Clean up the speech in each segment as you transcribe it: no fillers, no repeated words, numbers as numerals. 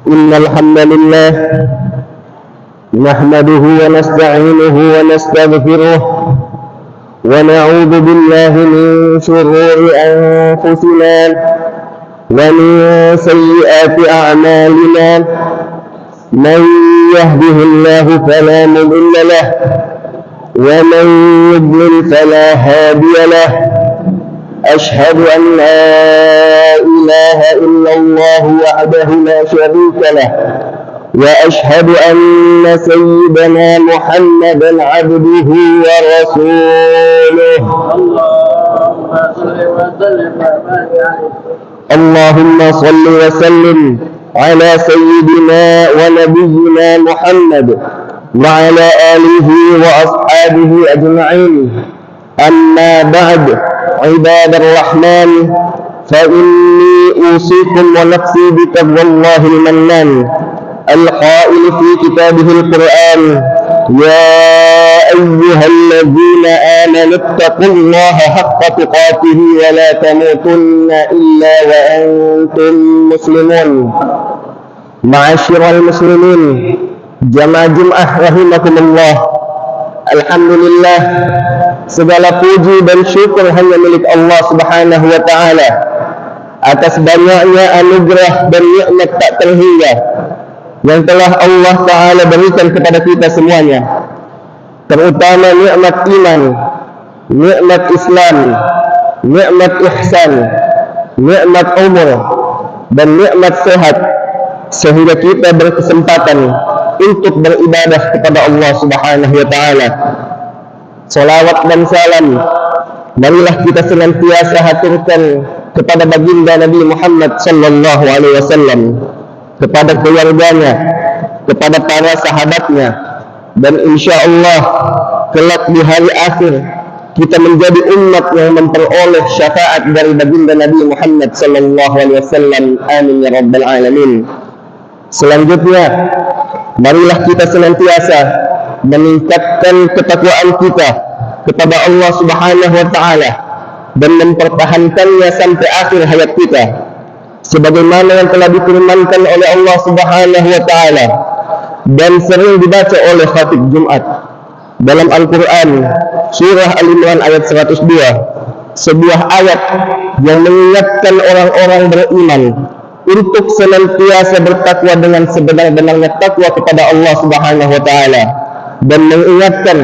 إن الحمد لله نحمده ونستعينه ونستغفره ونعوذ بالله من شرور أنفسنا ومن سيئات أعمالنا. من يهده الله فلا مضل له ومن يضلل فلا هادي له. أشهد أن لا إله إلا الله وحده لا شريك له وأشهد أن سيدنا محمدا عبده ورسوله. اللهم صل وسلم على سيدنا ونبينا محمد وعلى آله وأصحابه أجمعين. أما بعد، عباد الرحمن، فإني أوصيكم ونفسي بتقوى الله المنان القائل في كتابه القرآن: يا أيها الذين آمنوا اتقوا الله حق تقاته ولا تموتن إلا وأنتم مسلمون. معاشر المسلمين، jamaah Jumat rahimakumullah. Alhamdulillah, segala puji dan syukur hanya milik Allah Subhanahu wa Ta'ala atas banyaknya anugerah dan nikmat tak terhingga yang telah Allah Ta'ala berikan kepada kita semuanya, terutama nikmat iman, nikmat Islam, nikmat ihsan, nikmat umur, dan nikmat sehat, sehingga kita berkesempatan untuk beribadah kepada Allah Subhanahu wa Ta'ala. Salawat dan salam marilah kita senantiasa haturkan kepada baginda Nabi Muhammad sallallahu alaihi wasallam, kepada keluarganya, kepada para sahabatnya, dan insyaallah kelak di hari akhir kita menjadi umat yang memperoleh syafaat dari baginda Nabi Muhammad sallallahu alaihi wasallam. Amin ya rabbal alamin. Selanjutnya, marilah kita senantiasa meningkatkan ketakwaan kita kepada Allah Subhanahu wa Ta'ala dan mempertahankannya sampai akhir hayat kita, sebagaimana yang telah difirmankan oleh Allah Subhanahu wa Ta'ala dan sering dibaca oleh khatib Jumat dalam Al-Quran, surah Al-Imran ayat 102, sebuah ayat yang mengingatkan orang-orang beriman untuk senantiasa bertakwa dengan sebenar-benarnya takwa kepada Allah Subhanahu wa Ta'ala, dan mengingatkan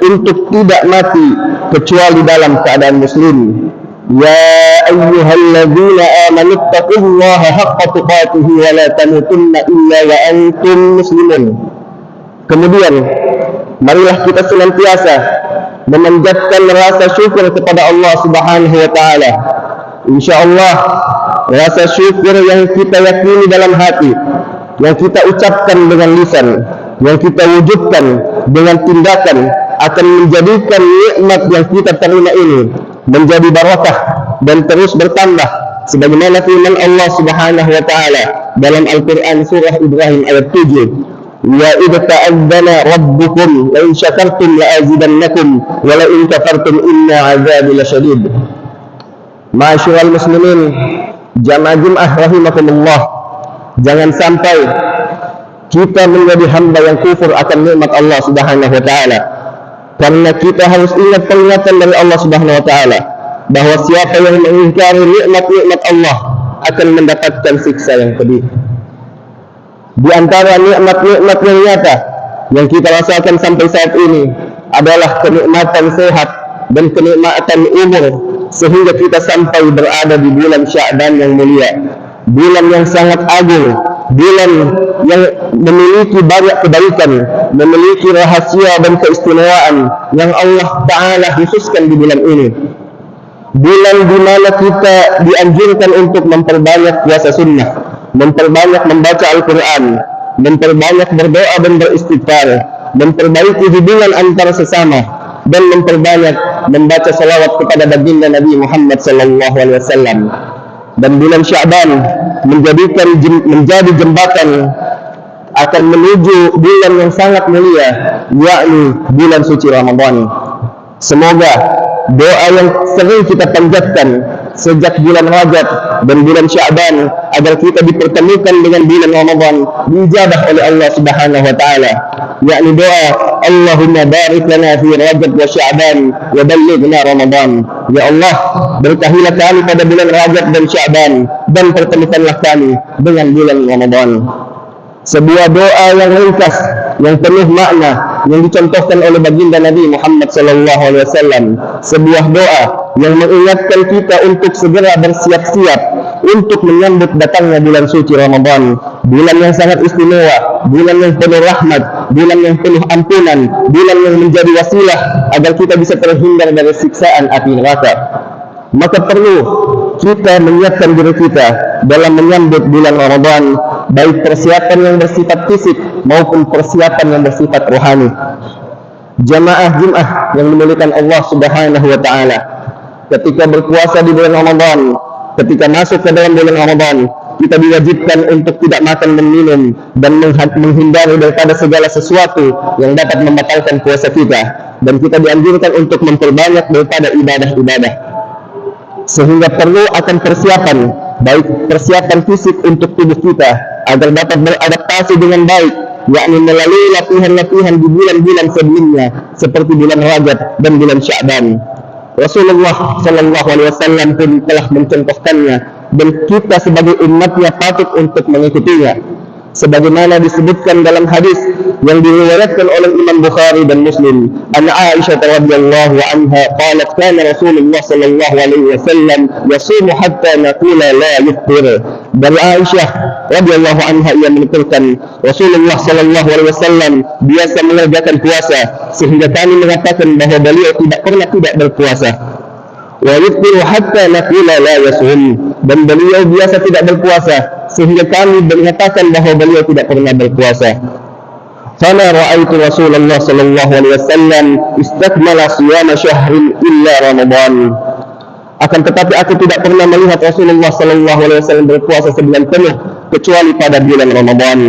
untuk tidak mati kecuali dalam keadaan muslim. Ya ayyuhalladzina amanu taqullaha haqqa tuqatih wa la tamutunna illa wa antum muslimun. Kemudian marilah kita senantiasa memanjatkan rasa syukur kepada Allah Subhanahu wa Ta'ala. Insyaallah rasa syukur yang kita yakini dalam hati, yang kita ucapkan dengan lisan, yang kita wujudkan dengan tindakan, akan menjadikan nikmat yang kita terima ini menjadi barakah dan terus bertambah, sebagaimana firman Allah Subhanahu wa Ta'ala dalam Al-Quran surah Ibrahim ayat 7: wa idza ta'adzana rabbukum la in syakartum la azidannakum wa la in kafartum inna 'adzabi lasyadid. Ma'asyiral muslimin, jamaah Jumat rahimakumullah, jangan sampai kita menjadi hamba yang kufur akan nikmat Allah Subhanahu wa Ta'ala, karena kita harus ingat peringatan dari Allah Subhanahu wa Ta'ala bahwa siapa yang mengingkari nikmat-nikmat Allah akan mendapatkan siksa yang pedih. Di antara nikmat-nikmat yang nyata yang kita rasakan sampai saat ini adalah kenikmatan sehat dan kenikmatan umur, sehingga kita sampai berada di bulan Sya'ban yang mulia, bulan yang sangat agung, bulan yang memiliki banyak kebaikan, memiliki rahasia dan keistimewaan yang Allah Ta'ala khususkan di bulan ini. Bulan di mana kita dianjurkan untuk memperbanyak puasa sunnah, memperbanyak membaca Al-Quran, memperbanyak berdoa dan beristighfar, memperbaiki hubungan antara sesama, dan memperbanyak membaca salawat kepada baginda Nabi Muhammad sallallahu alaihi wasallam. Dan bulan Sya'ban menjadi jembatan akan menuju bulan yang sangat mulia, yakni bulan suci Ramadan. Semoga doa yang sering kita panjatkan sejak bulan Rajab dan bulan Sya'ban agar kita dipertemukan dengan bulan Ramadan diijabah oleh Allah Subhanahu wa taala, yakni doa Allahumma barik lana fi Rajab wa Sya'ban wa ballighna Ramadan. Ya Allah, berkahilah kami pada bulan Rajab dan Sya'ban dan pertemukanlah kami dengan bulan Ramadan. Sebuah doa yang ringkas, yang penuh makna, yang dicontohkan oleh baginda Nabi Muhammad SAW. Sebuah doa yang mengingatkan kita untuk segera bersiap-siap untuk menyambut datangnya bulan suci Ramadan, bulan yang sangat istimewa, bulan yang penuh rahmat, bulan yang penuh ampunan, bulan yang menjadi wasilah agar kita bisa terhindar dari siksaan api neraka. Maka perlu kita menyiapkan diri kita dalam menyambut bulan Ramadan, baik persiapan yang bersifat fisik maupun persiapan yang bersifat rohani. Jamaah Jumat yang dimuliakan Allah Subhanahu wa taala, ketika berpuasa di bulan Ramadan, ketika masuk ke dalam bulan Ramadan, kita diwajibkan untuk tidak makan dan minum dan menghindari daripada segala sesuatu yang dapat membatalkan puasa kita, dan kita dianjurkan untuk memperbanyak daripada ibadah-ibadah. Sehingga perlu akan persiapan, baik persiapan fisik untuk tubuh kita agar dapat beradaptasi dengan baik, yakni melalui latihan-latihan di bulan-bulan sebelumnya seperti bulan Rajab dan bulan Sya'ban. Rasulullah SAW pun telah mencontohkannya dan kita sebagai umatnya patut untuk mengikutinya. Sebagaimana disebutkan dalam hadis yang diriwayatkan oleh Imam Bukhari dan Muslim, an Aisyah radhiyallahu anha qalat kana Rasulullah sallallahu alaihi wasallam yasumu hatta naqula la yufṭir. Dari Aisyah radhiyallahu anha ia menuturkan Rasulullah sallallahu alaihi wasallam biasa mengerjakan puasa sehingga kami mengatakan bahwa beliau tidak pernah tidak berpuasa. Wa yufṭiru hatta naqula la yasum, dan beliau biasa tidak berpuasa sehingga kami mengatakan bahwa beliau tidak pernah berpuasa. Fama ra'aitu Rasulullah sallallahu alaihi wasallam istakmala siyama syahrin illa Ramadan. Akan tetapi aku tidak pernah melihat Rasulullah sallallahu alaihi wasallam berpuasa sebulan penuh kecuali pada bulan Ramadan.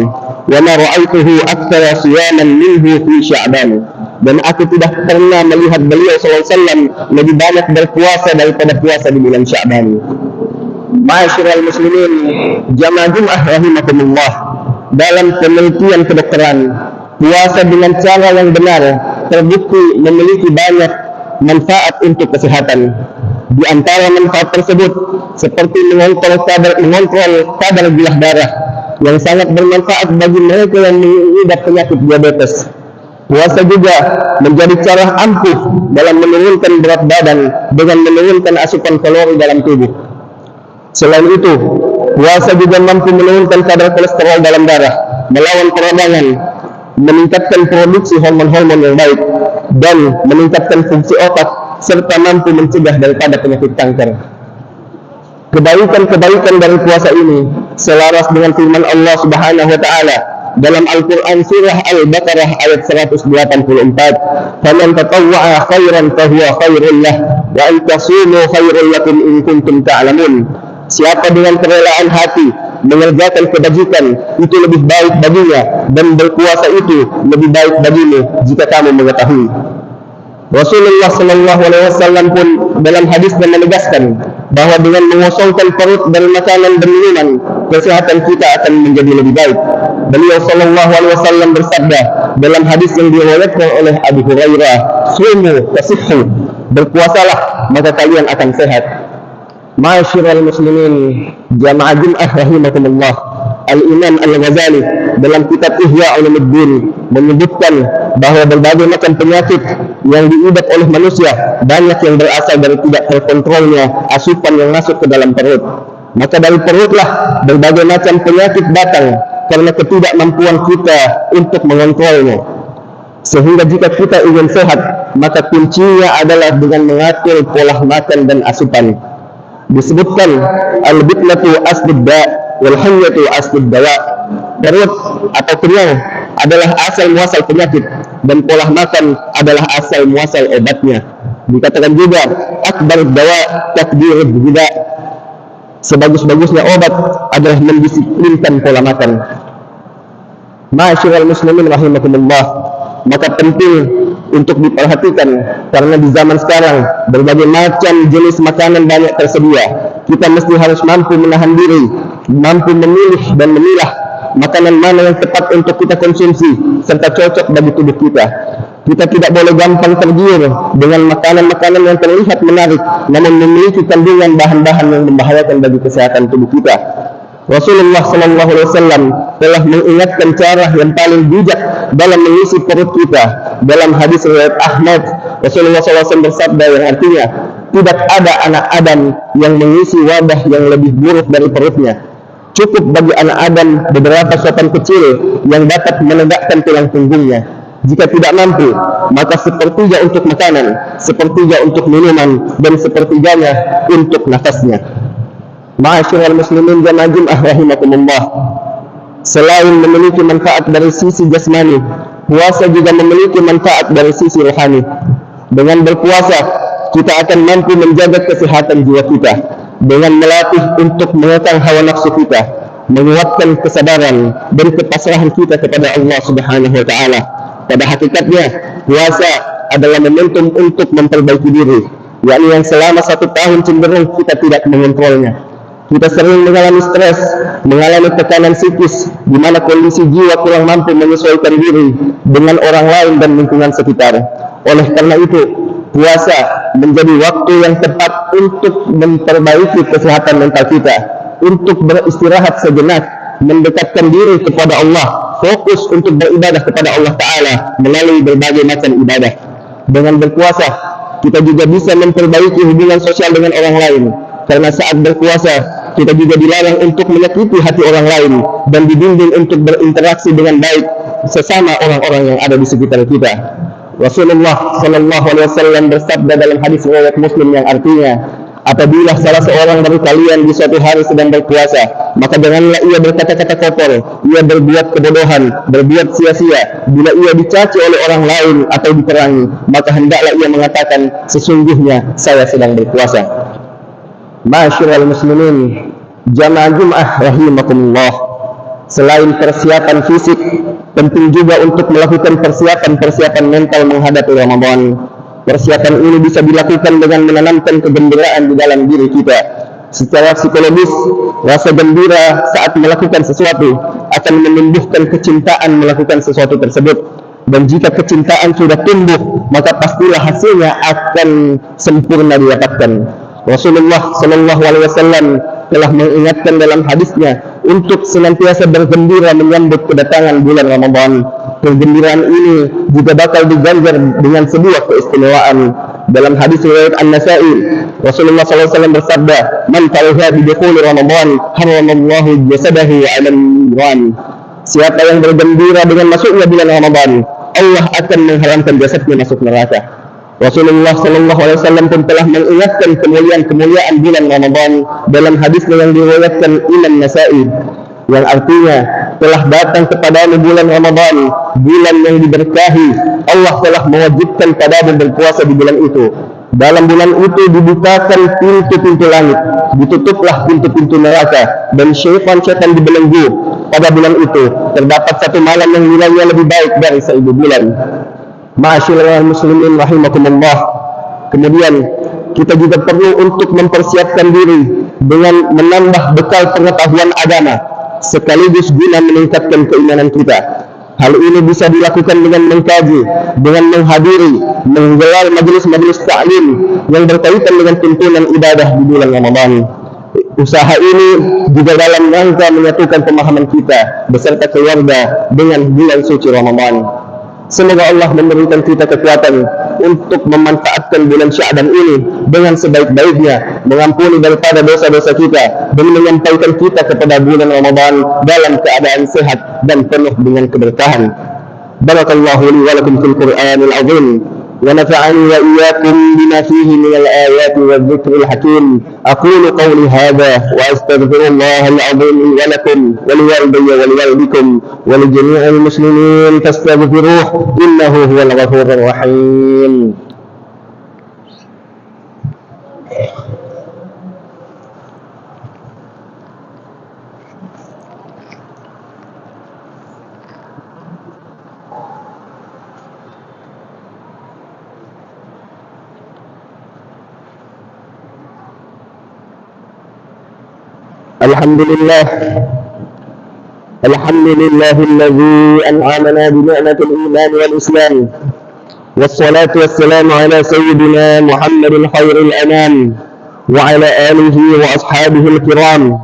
Wa ma ra'aituhu aktsara siyaman minhu fi Sya'ban. Dan aku tidak pernah melihat beliau sallallahu alaihi wasallam lebih banyak berpuasa daripada puasa di bulan Sya'ban. Ma'asyiral muslimin, jamaah Jumat rahimakumullah, dalam penelitian kedokteran, puasa dengan cara yang benar terbukti memiliki banyak manfaat untuk kesehatan. Di antara manfaat tersebut seperti mengontrol kadar gula darah yang sangat bermanfaat bagi mereka yang mengidap penyakit diabetes. Puasa juga menjadi cara ampuh dalam menurunkan berat badan dengan menurunkan asupan kalori dalam tubuh. Selain itu, puasa juga mampu menurunkan kadar kolesterol dalam darah, melawan peradangan, meningkatkan produksi hormon-hormon yang baik, dan meningkatkan fungsi otak, serta mampu mencegah daripada penyakit kanker. Kebaikan-kebaikan dari puasa ini selaras dengan firman Allah Subhanahu wa taala dalam Al-Quran surah Al-Baqarah ayat 184, "Faman tatawwa'a khairan fahuwa khairul lah, wa an tasumu khairul lakum in kuntum ta'lamun." Siapa dengan kerelaan hati mengerjakan kebajikan itu lebih baik baginya, dan berpuasa itu lebih baik bagimu jika kamu mengetahui. Rasulullah sallallahu alaihi wasallam pun dalam hadisnya menegaskan bahwa dengan mengosongkan perut dari makanan dan minuman, kesehatan kita akan menjadi lebih baik. Beliau sallallahu alaihi wasallam bersabda dalam hadis yang diriwayatkan oleh Abu Hurairah, "Sumu tasihhu," berpuasalah maka kalian akan sehat. Ma'asyiral muslimin, jamaah Jumat rahimakumullah, Al-Imam Al-Ghazali dalam kitab Ihya Ulumuddin menyebutkan bahwa berbagai macam penyakit yang diidap oleh manusia banyak yang berasal dari tidak terkontrolnya asupan yang masuk ke dalam perut. Maka dari perutlah berbagai macam penyakit datang karena ketidakmampuan kita untuk mengontrolnya. Sehingga jika kita ingin sehat, maka kuncinya adalah dengan mengatur pola makan dan asupan. Disebutkan al-bitnatu aslud da' wal hanyatu aslud dawa. Perut atau kenyang adalah asal muasal penyakit dan pola makan adalah asal muasal obatnya. Dikatakan juga akbar dawa takdirud gida. Sebagus-bagusnya obat adalah mendisiplinkan pola makan. Ma'asyiral muslimin rahimakumullah, maka penting untuk diperhatikan, karena di zaman sekarang berbagai macam jenis makanan banyak tersedia. Kita mesti harus mampu menahan diri, mampu memilih dan memilah makanan mana yang tepat untuk kita konsumsi serta cocok bagi tubuh kita. Kita tidak boleh gampang tergiur dengan makanan-makanan yang terlihat menarik namun memiliki kandungan bahan-bahan yang membahayakan bagi kesehatan tubuh kita. Rasulullah SAW telah mengingatkan cara yang paling bijak dalam mengisi perut kita. Dalam hadis riwayat Ahmad, Rasulullah SAW bersabda yang artinya, tidak ada anak Adam yang mengisi wadah yang lebih buruk dari perutnya. Cukup bagi anak Adam beberapa suapan kecil yang dapat menegakkan tulang punggungnya. Jika tidak mampu, maka sepertiga untuk makanan, sepertiga untuk minuman, dan sepertiganya untuk nafasnya. Ma'asyiral muslimin jamaah Jumat rahimakumullah. Selain memiliki manfaat dari sisi jasmani, puasa juga memiliki manfaat dari sisi rohani. Dengan berpuasa, kita akan mampu menjaga kesehatan jiwa kita dengan melatih untuk mengekang hawa nafsu kita, menguatkan kesabaran dan kepasrahan kita kepada Allah Subhanahu wa taala. Pada hakikatnya, puasa adalah momentum untuk memperbaiki diri, yakni yang selama 1 tahun cenderung kita tidak mengontrolnya. Kita sering mengalami stres, mengalami tekanan psikis, di mana kondisi jiwa kurang mampu menyesuaikan diri dengan orang lain dan lingkungan sekitar. Oleh karena itu, puasa menjadi waktu yang tepat untuk memperbaiki kesehatan mental kita, untuk beristirahat sejenak, mendekatkan diri kepada Allah, fokus untuk beribadah kepada Allah Ta'ala melalui berbagai macam ibadah. Dengan berpuasa, kita juga bisa memperbaiki hubungan sosial dengan orang lain, karena saat berpuasa kita juga dilarang untuk menyakiti hati orang lain dan dibimbing untuk berinteraksi dengan baik sesama orang-orang yang ada di sekitar kita. Rasulullah SAW bersabda dalam hadis riwayat Muslim yang artinya, apabila salah seorang dari kalian di suatu hari sedang berpuasa, maka janganlah ia berkata-kata kotor, ia berbuat kebodohan, berbuat sia-sia. Bila ia dicaci oleh orang lain atau diperangi, maka hendaklah ia mengatakan, sesungguhnya saya sedang berpuasa. Ma'asyiral muslimin jamaah Jumat rahimakumullah. Selain persiapan fisik, penting juga untuk melakukan persiapan mental menghadapi Ramadan. Persiapan ini bisa dilakukan dengan menanamkan kegembiraan di dalam diri kita. Secara psikologis, rasa gembira saat melakukan sesuatu akan menumbuhkan kecintaan melakukan sesuatu tersebut. Dan jika kecintaan sudah tumbuh, maka pastilah hasilnya akan sempurna didapatkan. Rasulullah SAW telah mengingatkan dalam hadisnya untuk senantiasa bergembira menyambut kedatangan bulan Ramadan. Kegembiraan ini juga bakal diganjar dengan sebuah keistimewaan. Dalam hadis riwayat An-Nasa'i, Rasulullah SAW bersabda, "Man fariha bi dukhuli Ramadan, haramallahu jasadahu 'ala an-niran." Siapa yang bergembira dengan masuknya bulan Ramadan, Allah akan mengharamkan jasadnya masuk neraka. Rasulullah SAW pun telah mengingatkan kemuliaan bulan Ramadan dalam hadisnya yang diriwayatkan Imam Nasa'i, yang artinya, telah datang kepadamu bulan Ramadan, bulan yang diberkahi. Allah telah mewajibkan padamu berpuasa di bulan itu. Dalam bulan itu dibukakan pintu-pintu langit, ditutuplah pintu-pintu neraka, dan syaitan dibelenggu. Pada bulan itu terdapat satu malam yang nilainya lebih baik dari 1000 bulan. Ma'asyiral muslimin rahimakumullah. Kemudian kita juga perlu untuk mempersiapkan diri dengan menambah bekal pengetahuan agama sekaligus guna meningkatkan keimanan kita. Hal ini bisa dilakukan dengan mengkaji, dengan menghadiri, menggelar majelis-majelis ta'lim yang berkaitan dengan tuntunan ibadah di bulan Ramadan. Usaha ini juga dalam rangka menyatukan pemahaman kita beserta keluarga dengan bulan suci Ramadan. Semoga Allah memberikan kita kekuatan untuk memanfaatkan bulan Sya'ban ini dengan sebaik-baiknya, mengampuni daripada dosa-dosa kita, dan menyampaikan kita kepada bulan Ramadan dalam keadaan sehat dan penuh dengan keberkahan. Barakallahu li wa lakum fil Qur'anil azim, wa nafa'ani wa iyyakum bima fihi minal ayati wadh-dhikril hakim. Aqulu qawli hadha wa astaghfirullahal azim li wa lakum wa liwalidayya wa liwalidikum wa li jami'il muslimin fastaghfiruhu innahu huwal ghafurur rahim. الحمد لله الذي أنعمنا بنعمة الإيمان والإسلام، والصلاة والسلام على سيدنا محمد خير الأنام وعلى آله وأصحابه الكرام.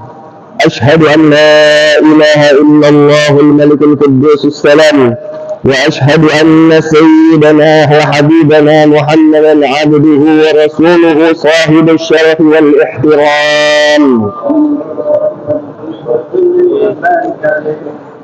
أشهد أن لا إله إلا الله الملك القدوس السلام، وأشهد أن سيدنا وحبيبنا محمدا عبده ورسوله صاحب الشرف والاحترام.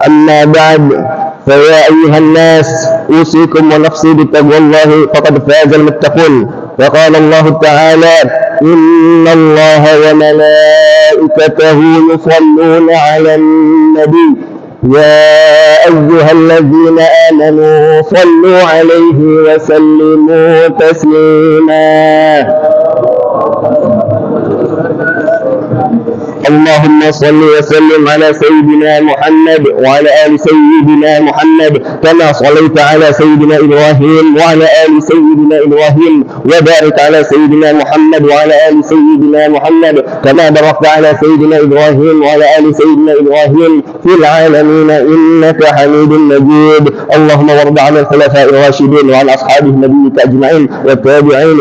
أما بعد، فيا أيها الناس، أوصيكم ونفسي بتقوى الله، فقد فاز المتقون. وقال الله تعالى: إن الله وملائكته يصلون على النبي يا أيها الذين آمنوا صلوا عليه وسلموا تسليما. اللهم صل وسلم على سيدنا محمد وعلى آل سيدنا محمد كما صليت على سيدنا إبراهيم وعلى آل سيدنا إبراهيم، وبارك على سيدنا محمد وعلى آل سيدنا محمد كما باركت على سيدنا إبراهيم وعلى آل سيدنا إبراهيم في العالمين إنك حميد مجيد. اللهم وارض عن الخلفاء الراشدين وعن أصحاب نبيك أجمعين والتابعين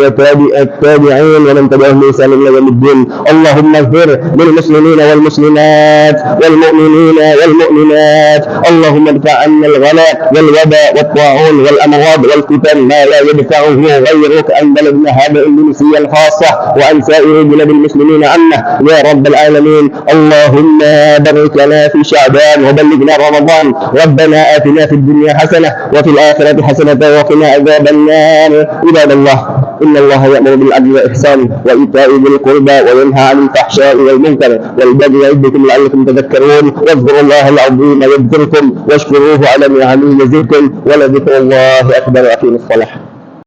التابعين ومن تبعهم بإحسان إلى يوم الدين. اللهم اغفر للمسلمين والمسلمات والمؤمنين والمؤمنات. اللهم ادفع عنا الغلاء والوباء والطاعون والأمراض والفتن ما لا يدفعه غيرك عن بلدنا هذا الإندونيسيا الخاصة وعن سائر بلاد المسلمين عنا يا رب العالمين. اللهم بارك لنا في شعبان وبلغنا رمضان. ربنا آتنا في الدنيا حسنة وفي الآخرة حسنة وقنا عذاب النار. عباد الله، إن الله يأمر بالعدل والإحسان وإيتاء ذي القربى وينهى عن الفحشاء والمنكر والبغي يعظكم لعلكم تذكرون. واذكروا الله العظيم يذكركم واشكروه على نعمه يزدكم ولذكر الله أكبر. أقيموا الصلاة.